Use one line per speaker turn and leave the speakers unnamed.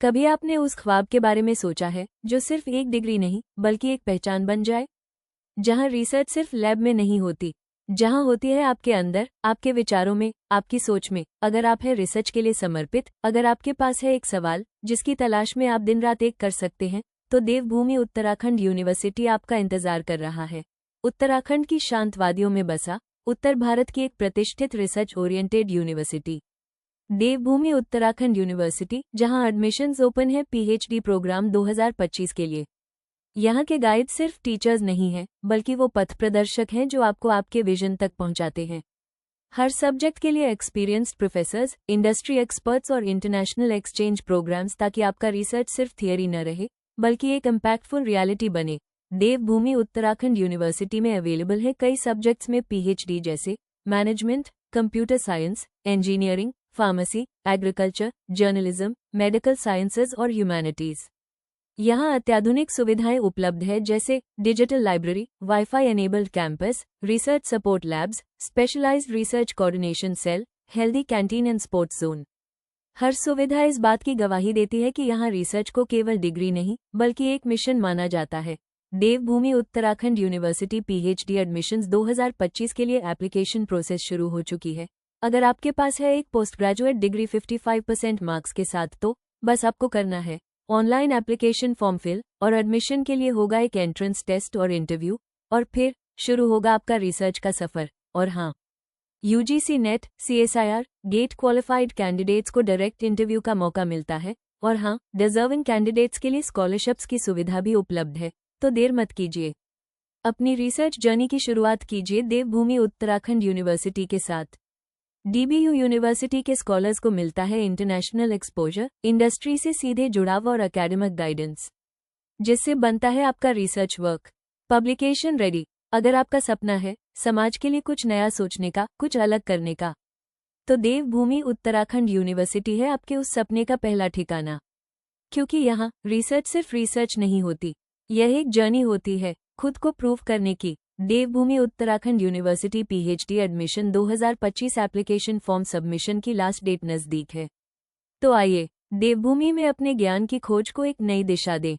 कभी आपने उस ख्वाब के बारे में सोचा है जो सिर्फ एक डिग्री नहीं बल्कि एक पहचान बन जाए, जहां रिसर्च सिर्फ लैब में नहीं होती, जहां होती है आपके अंदर, आपके विचारों में, आपकी सोच में। अगर आप है रिसर्च के लिए समर्पित, अगर आपके पास है एक सवाल जिसकी तलाश में आप दिन रात एक कर सकते हैं, तो देवभूमि उत्तराखंड यूनिवर्सिटी आपका इंतजार कर रहा है। उत्तराखंड की शांत वादियों में बसा उत्तर भारत की एक प्रतिष्ठित रिसर्च ओरिएंटेड यूनिवर्सिटी देवभूमि उत्तराखंड यूनिवर्सिटी, जहां एडमिशन्स ओपन है पीएचडी प्रोग्राम 2025 के लिए। यहाँ के गाइड सिर्फ टीचर्स नहीं हैं, बल्कि वो पथ प्रदर्शक हैं जो आपको आपके विजन तक पहुंचाते हैं। हर सब्जेक्ट के लिए एक्सपीरियंस्ड प्रोफेसर्स, इंडस्ट्री एक्सपर्ट्स और इंटरनेशनल एक्सचेंज प्रोग्राम्स, ताकि आपका रिसर्च सिर्फ थियरी न रहे बल्कि एक इम्पैक्टफुल रियलिटी बने। देवभूमि उत्तराखंड यूनिवर्सिटी में अवेलेबल है कई सब्जेक्ट्स में पीएचडी, जैसे management, computer science, engineering, pharmacy, agriculture, journalism, medical sciences और ह्यूमैनिटीज। यहाँ अत्याधुनिक सुविधाएं उपलब्ध है, जैसे digital library, wifi enabled campus, research support labs, specialised research coordination cell, healthy canteen and sports zone. हर सुविधा इस बात की गवाही देती है कि यहाँ रिसर्च को केवल डिग्री नहीं बल्कि एक मिशन माना जाता है। देवभूमि उत्तराखंड यूनिवर्सिटी पीएचडी एडमिशन्स 2025 के लिए एप्लीकेशन प्रोसेस शुरू हो चुकी है। अगर आपके पास है एक पोस्ट ग्रेजुएट डिग्री 55% मार्क्स के साथ, तो बस आपको करना है ऑनलाइन एप्लीकेशन फॉर्म फिल, और एडमिशन के लिए होगा एक एंट्रेंस टेस्ट और इंटरव्यू, और फिर शुरू होगा आपका रिसर्च का सफर। और हाँ, UGC NET, CSIR, GATE qualified candidates को डायरेक्ट इंटरव्यू का मौका मिलता है। और हाँ, डिजर्विंग कैंडिडेट्स के लिए स्कॉलरशिप्स की सुविधा भी उपलब्ध है, तो देर मत कीजिए। अपनी रिसर्च जर्नी की शुरुआत कीजिए देवभूमि उत्तराखंड यूनिवर्सिटी के साथ। डीबीयू यूनिवर्सिटी के स्कॉलर्स को मिलता है इंटरनेशनल एक्सपोजर, इंडस्ट्री से सीधे जुड़ाव और एकेडमिक गाइडेंस, जिससे बनता है आपका रिसर्च वर्क पब्लिकेशन रेडी। अगर आपका सपना है समाज के लिए कुछ नया सोचने का, कुछ अलग करने का, तो देवभूमि उत्तराखंड यूनिवर्सिटी है आपके उस सपने का पहला ठिकाना। क्योंकि यहाँ रिसर्च सिर्फ रिसर्च नहीं होती, यह एक जर्नी होती है खुद को प्रूव करने की। Devbhoomi Uttarakhand university PhD admission 2025 application form submission की लास्ट डेट नज़दीक है। तो आइए देवभूमि में अपने ज्ञान की खोज को एक नई दिशा दें।